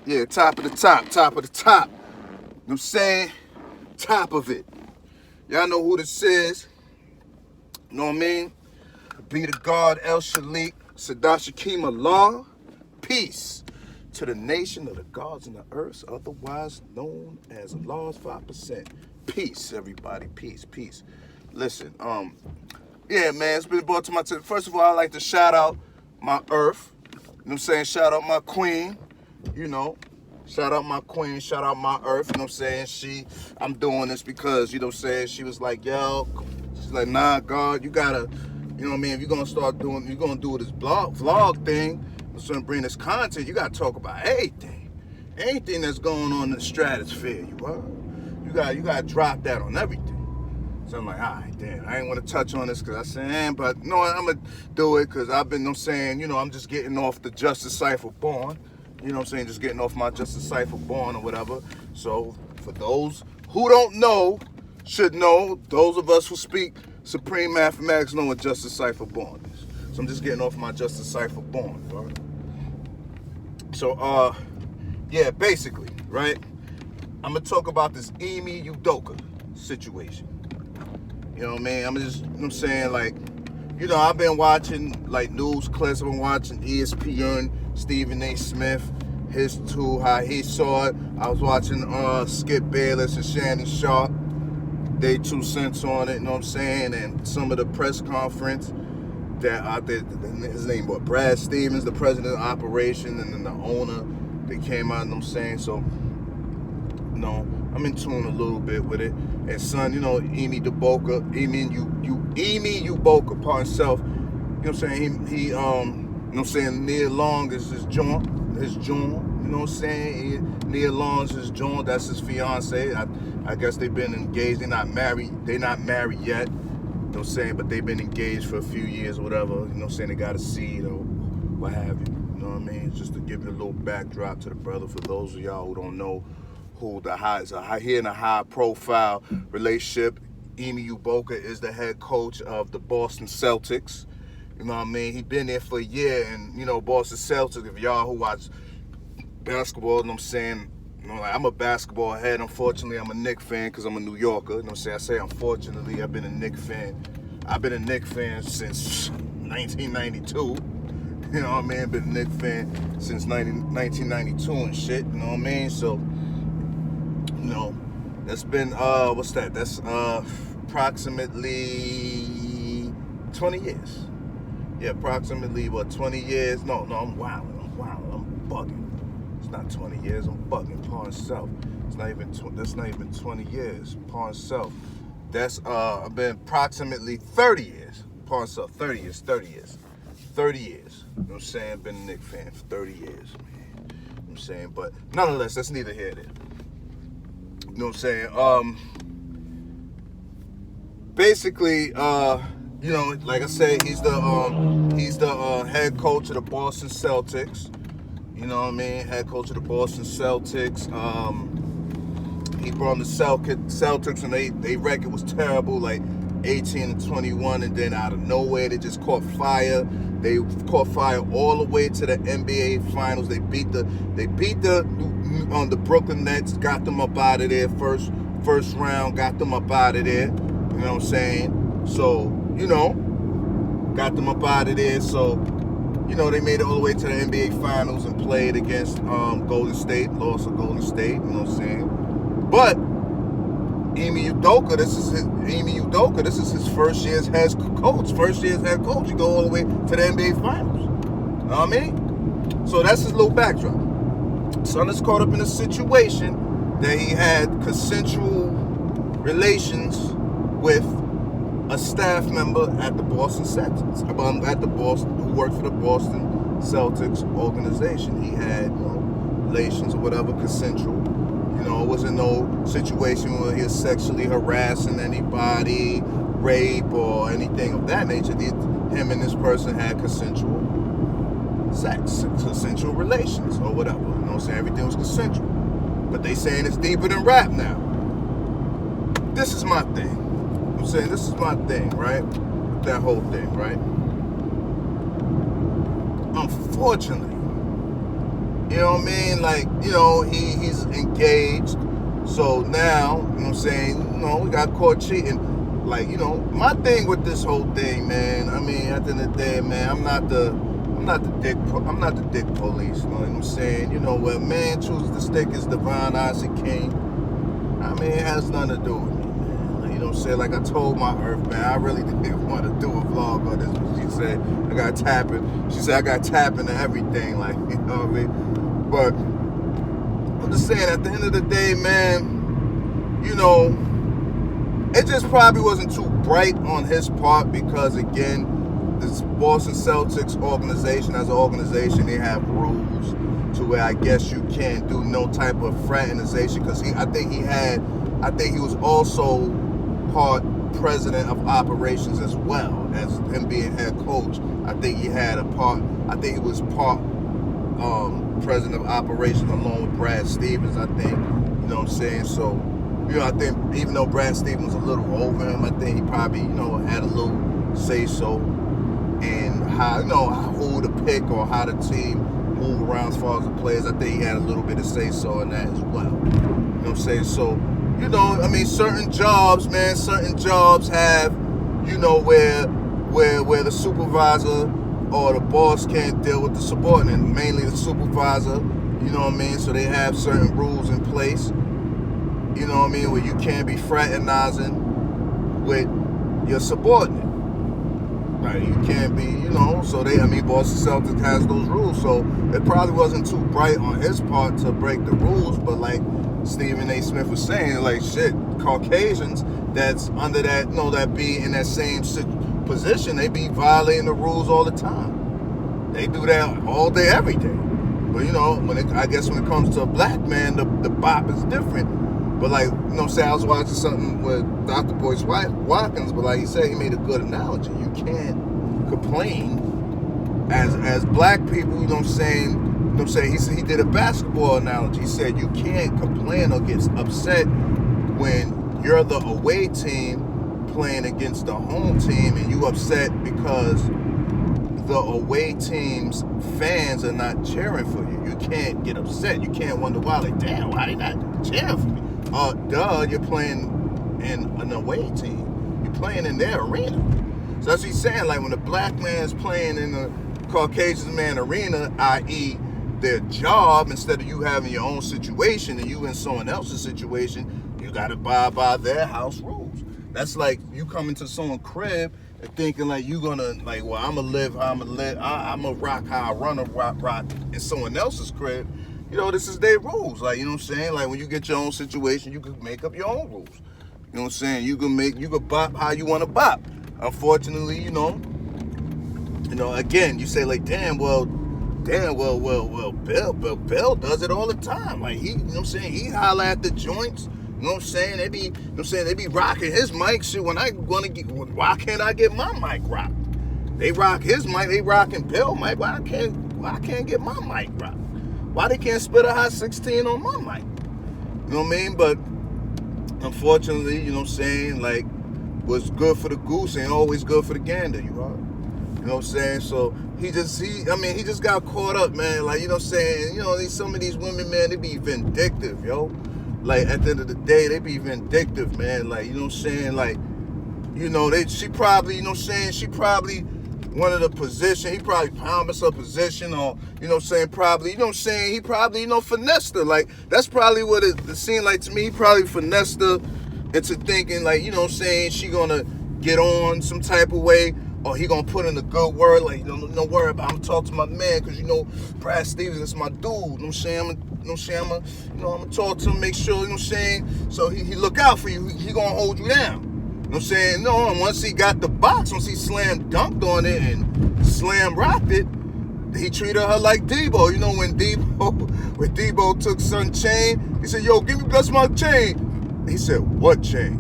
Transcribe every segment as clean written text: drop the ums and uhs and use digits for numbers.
Yeah, top of the top, top of the top. You know what I'm saying? Top of it. Y'all know who this is. You know what I mean? Be the God El Shalik, Sadat Shakim Allah. Peace to the nation of the gods and the earth, otherwise known as Allah's 5%. Peace, everybody. Peace, peace. Listen, yeah, man, it's been brought to my attention. First of all, I like to shout out my earth. You know what I'm saying? Shout out my queen, you know. Shout out my queen, shout out my earth, you know what I'm saying? I'm doing this because, you know what I'm saying, she was like, yo, she's like, nah, God, you gotta, you know what I mean, if you're gonna start doing, you're gonna do this vlog thing, it's gonna bring this content, you gotta talk about anything that's going on in the stratosphere, you gotta drop that on everything. So I'm like, all right, damn, I ain't want to touch on this because I said, but no, I'm going to do it because I've been, I'm saying, you know, I'm just getting off the Justice Cipher Born. You know what I'm saying? Just getting off my Justice Cipher Born or whatever. So for those who don't know, should know, those of us who speak Supreme Mathematics know what Justice Cipher Born is. So I'm just getting off my Justice Cipher Born, bro. So, yeah, basically, right? I'm going to talk about this Ime Udoka situation. You know what I mean? I'm just, you know what I'm saying, like, you know, I've been watching, like, news clips. I've been watching ESPN, Stephen A. Smith, his too, how he saw it. I was watching Skip Bayless and Shannon Sharp, they 2 cents on it, you know what I'm saying? And some of the press conference that out there, his name was Brad Stevens, the president of operation, and then the owner, they came out, you know what I'm saying? So, you know, I'm in tune a little bit with it. And son, you know, Ime Udoka, Ime Udoka, par himself, you know what I'm saying? He you know what I'm saying, Nia Long is his joint, you know what I'm saying? Nia Long is his joint, that's his fiance. I guess they've been engaged, they're not married yet, you know what I'm saying, but they've been engaged for a few years or whatever, you know what I'm saying, they got a seed or what have you know what I mean? Just to give you a little backdrop to the brother for those of y'all who don't know who he in a high profile relationship. Ime Udoka is the head coach of the Boston Celtics. You know what I mean? He been there for a year, and you know, Boston Celtics, if y'all who watch basketball, you know what I'm saying, you know, like, I'm a basketball head. Unfortunately, I'm a Knicks fan because I'm a New Yorker. You know what I'm saying? I say unfortunately, I've been a Knicks fan. I've been a Knicks fan since 1992. You know what I mean? Been a Knicks fan since 1992 and shit. You know what I mean? So, you know, that's been, what's that? That's approximately 20 years. Yeah, approximately, 20 years? No, I'm wilding, I'm bugging. It's not 20 years, I'm bugging, par himself. That's not even 20 years, par himself. That's, I've been approximately 30 years, par himself, 30 years. 30 years. You know what I'm saying? Been a Knicks fan for 30 years, man. You know what I'm saying? But nonetheless, that's neither here nor there. You know what I'm saying? Basically, you know, like I said, he's the head coach of the Boston Celtics. You know what I mean? Head coach of the Boston Celtics. He brought the Celtics, and they record was terrible, like 18-21, and then out of nowhere they just caught fire. They caught fire all the way to the NBA Finals. They beat the Brooklyn Nets, got them up out of there first round, got them up out of there. You know what I'm saying? So, you know, got them up out of there. So, you know, they made it all the way to the NBA Finals and played against Golden State, lost to Golden State. You know what I'm saying? But Ime Udoka, this is his first year's head coach. You go all the way to the NBA Finals. You know what I mean? So that's his little backdrop. Son is caught up in a situation that he had consensual relations with a staff member at the Boston Celtics, who worked for the Boston Celtics organization. He had, you know, relations or whatever, consensual. You know, it wasn't no situation where he was sexually harassing anybody, rape, or anything of that nature. Him and this person had consensual sex, consensual relations, or whatever. You know what I'm saying? Everything was consensual. But they saying it's deeper than rap now. This is my thing. I'm saying this is my thing, right? That whole thing, right? Unfortunately, You know what I mean? Like, he's engaged. So now, you know what I'm saying, we got caught cheating. Like, my thing with this whole thing, man, I mean, at the end of the day, man, I'm not the dick police, you know what I'm saying? Where man chooses to stick his divine Isaac King, I mean, it has nothing to do with me, man. Like, you know what I'm saying? Like I told my Earth, man, I really didn't want to do a vlog on this, but she said, I got tapping. She said, I got tapping to everything, like, you know what I mean? But I'm just saying, at the end of the day, man, it just probably wasn't too bright on his part because, again, this Boston Celtics organization, as an organization, they have rules to where I guess you can't do no type of fraternization because I think he was also part president of operations as well as him being head coach. I think he was part president of operations along with Brad Stevens, I think. You know what I'm saying? So, I think even though Brad Stevens was a little over him, I think he probably, had a little say-so in how, who to pick or how the team move around as far as the players. I think he had a little bit of say-so in that as well. You know what I'm saying? So, certain jobs have, where the supervisor or the boss can't deal with the subordinate, mainly the supervisor, you know what I mean? So they have certain rules in place, you know what I mean, where you can't be fraternizing with your subordinate. Right? You can't be, so Boston Celtics has those rules. So it probably wasn't too bright on his part to break the rules, but like Stephen A. Smith was saying, like, shit, Caucasians that's under that, that be in that same position, they be violating the rules all the time. They do that all day, every day. But, when it comes to a black man, the bop is different. But like, say I was watching something with Dr. Boyce Watkins, but like he said, he made a good analogy. You can't complain as black people, you know what I'm saying? He did a basketball analogy. He said you can't complain or get upset when you're the away team playing against the home team and you upset because the away team's fans are not cheering for you. You can't get upset. You can't wonder why, like, damn, why they not cheering for me? You're playing in an away team. You're playing in their arena. So that's what he's saying. Like, when the black man's playing in the Caucasian man arena, i.e. their job, instead of you having your own situation and you in someone else's situation, you got to abide by their house rules. That's like you come into someone's crib and thinking like you gonna, like, well, I'm gonna live how I'm gonna live. I'm gonna rock how I run a rock in someone else's crib. This is their rules. Like, you know what I'm saying? Like, when you get your own situation, you can make up your own rules. You know what I'm saying? You can bop how you want to bop. Unfortunately, again, you say like, well, Bill does it all the time. Like, he, you know what I'm saying? He holla at the joints. You know what I'm saying? They be rocking his mic. Shit, why can't I get my mic rocked? They rock his mic. They rocking Bill mic. Why I can't get my mic rocked? Why they can't spit a hot 16 on my mic? You know what I mean? But unfortunately, you know what I'm saying, like, what's good for the goose ain't always good for the gander, you know? You know what I'm saying? So he just got caught up, man. Like, you know what I'm saying? Some of these women, man, they be vindictive, yo. Like, at the end of the day, they be vindictive, man. Like, you know what I'm saying? Like, she probably, you know what I'm saying? She probably wanted a position. He probably promised a position, or, you know what I'm saying, probably, you know what I'm saying, he probably, finessed her. Like, that's probably what it seemed like to me. He probably finessed her into thinking, like, you know what I'm saying, she gonna get on some type of way, or he gonna put in a good word, like, don't worry about it. I'm gonna talk to my man, because, Brad Stevens is my dude, you know what I'm saying, I'm gonna talk to him, make sure, you know what I'm saying, so he look out for you, he gonna hold you down. You know what I'm saying? No, and once he got the box, once he slam dunked on it and slam rocked it, he treated her like Debo. When Debo took son chain, he said, yo, that's my chain. He said, what chain?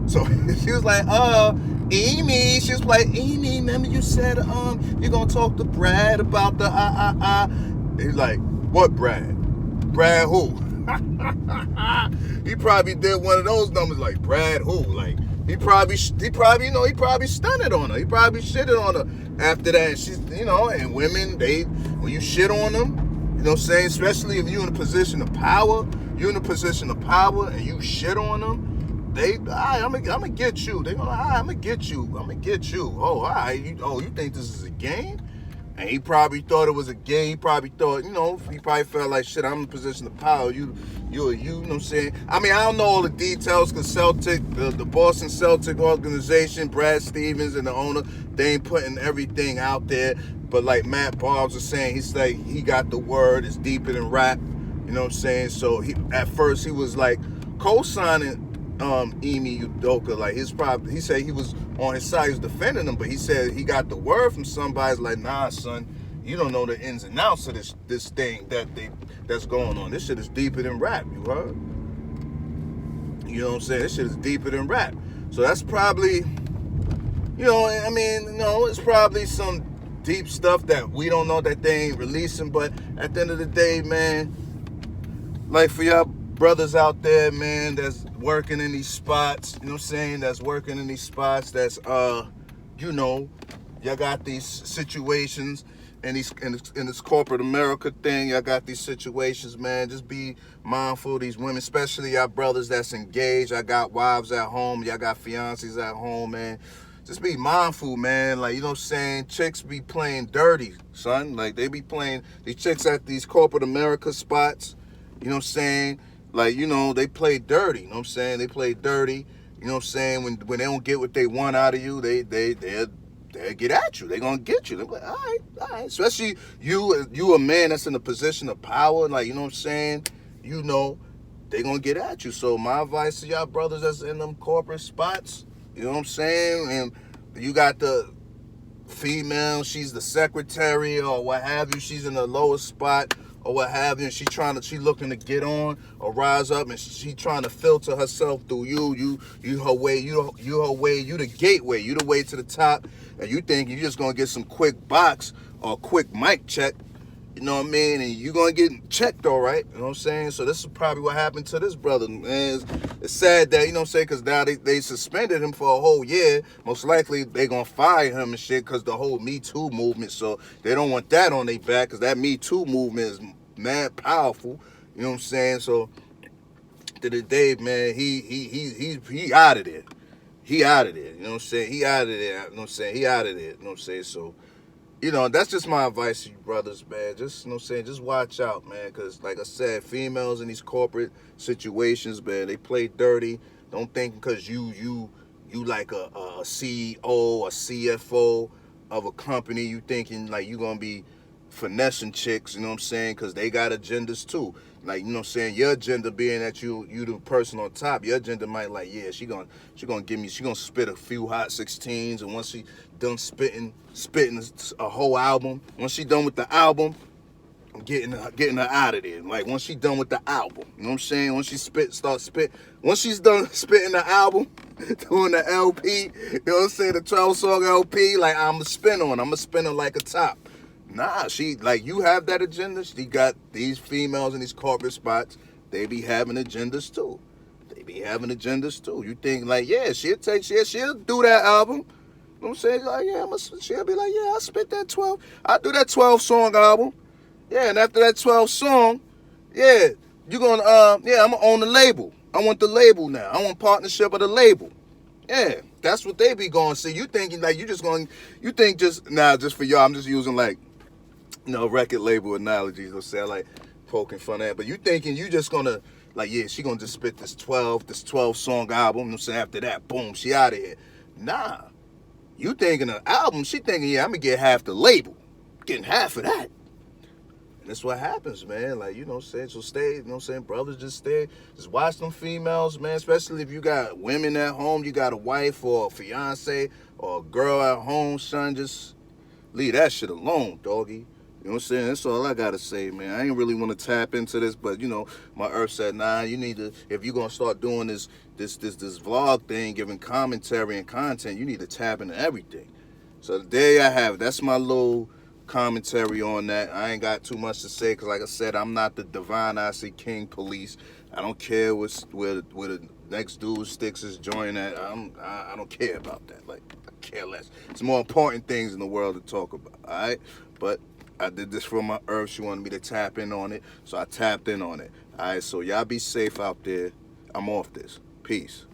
So she was like, Ime. She was like, Ime, remember you said, you're gonna talk to Brad about the He's like, what Brad? Brad who? He probably did one of those numbers like, Brad who? Like, he probably stunted on her. He probably shitted on her after that. She's, and women, when you shit on them, You know what I'm saying? Especially if you're in a position of power. You're in a position of power and you shit on them. I'm gonna get you. They gonna, I'm gonna get you. I'm gonna get you. Oh, all right. You think this is a game? And he probably thought it was a game. He probably thought, he probably felt like, shit, I'm in a position of power. You know what I'm saying? I mean, I don't know all the details because the Boston Celtic organization, Brad Stevens and the owner, they ain't putting everything out there. But like Matt Barbs was saying, he got the word. It's deeper than rap. You know what I'm saying? So at first he was like co-signing Ime Udoka, like he said he was on his side, he was defending him, but he said he got the word from somebody like, nah, son, you don't know the ins and outs of this thing that's going on. This shit is deeper than rap, you heard? You know what I'm saying? This shit is deeper than rap. So that's probably, it's probably some deep stuff that we don't know that they ain't releasing, but at the end of the day, man, like for y'all brothers out there, man, that's working in these spots, you know what I'm saying, that's working in these spots, that's y'all got these situations in this corporate America thing. Y'all got these situations, man. Just be mindful of these women, especially y'all brothers that's engaged. I got wives at home, y'all got fiancés at home, man. Just be mindful, man. Like, you know what I'm saying? Chicks be playing dirty, son. Like, they be playing, these chicks at these corporate America spots, you know what I'm saying? Like, they play dirty, you know what I'm saying? They play dirty, you know what I'm saying? When they don't get what they want out of you, they'll get at you. They're going to get you. They're like, all right. Especially you a man that's in a position of power, like, you know what I'm saying? They're going to get at you. So my advice to y'all brothers that's in them corporate spots, you know what I'm saying? And you got the female, she's the secretary or what have you, she's in the lowest spot or what have you, and she looking to get on or rise up, and she trying to filter herself through you her way, you the gateway, you the way to the top, and you think you just gonna get some quick box or a quick mic check, you know what I mean, and you gonna get checked all right, you know what I'm saying? So this is probably what happened to this brother, man. It's sad that, you know what I'm saying, because now they suspended him for a whole year. Most likely they gonna fire him and shit because the whole Me Too movement, so they don't want that on their back because that Me Too movement is mad powerful, you know what I'm saying? So to the day, man, he out of there. He out of there, you know what I'm saying? He out of there, you know what I'm saying? He out of there, you know what I'm saying? So, that's just my advice to you brothers, man. Just, you know what I'm saying, just watch out, man, because like I said, females in these corporate situations, man, they play dirty. Don't think because you like a CEO or CFO of a company, you thinking like you gonna be finessing chicks, you know what I'm saying, because they got agendas too. Like, you know what I'm saying, your agenda being that you the person on top, your agenda might like, yeah, she gonna spit a few hot 16s, and once she done spitting a whole album, once she done with the album, I'm getting her out of there. Like, once she done with the album, you know what I'm saying, once once she's done spitting the album, doing the LP, you know what I'm saying, the 12-song LP, like, I'm gonna spin her like a top. Nah, she, like, you have that agenda. She got these females in these corporate spots. They be having agendas too. You think, like, yeah, she'll do that album. You know what I'm saying? Like, yeah, she'll be like, yeah, I spit that 12. I do that 12-song album. Yeah, and after that 12 song, yeah, you're gonna, I'm gonna own the label. I want the label now. I want partnership of the label. Yeah, that's what they be going to see. You thinking, like, just for y'all, I'm just using, like, record label analogies, or say, like, poking fun at, but you thinking you just gonna, like, yeah, she gonna just spit this 12 song album, you know what I'm saying, after that, boom, she out of here. Nah, you thinking an album, she thinking, yeah, I'm gonna get half the label, getting half of that. And that's what happens, man. Like, you know what I'm saying, so stay, you know what I'm saying, brothers, just watch them females, man, especially if you got women at home, you got a wife or a fiance or a girl at home, son, just leave that shit alone, doggy. You know what I'm saying? That's all I gotta say, man. I ain't really want to tap into this, but my earth said, nah, you need to, if you're gonna start doing this vlog thing, giving commentary and content, you need to tap into everything. So there I have it. That's my little commentary on that. I ain't got too much to say, because like I said, I'm not the divine I see king police. I don't care where the next dude sticks his joint at. I don't care about that. Like, I care less. It's more important things in the world to talk about, all right? But I did this for my earth. She wanted me to tap in on it, so I tapped in on it. All right, so y'all be safe out there. I'm off this. Peace.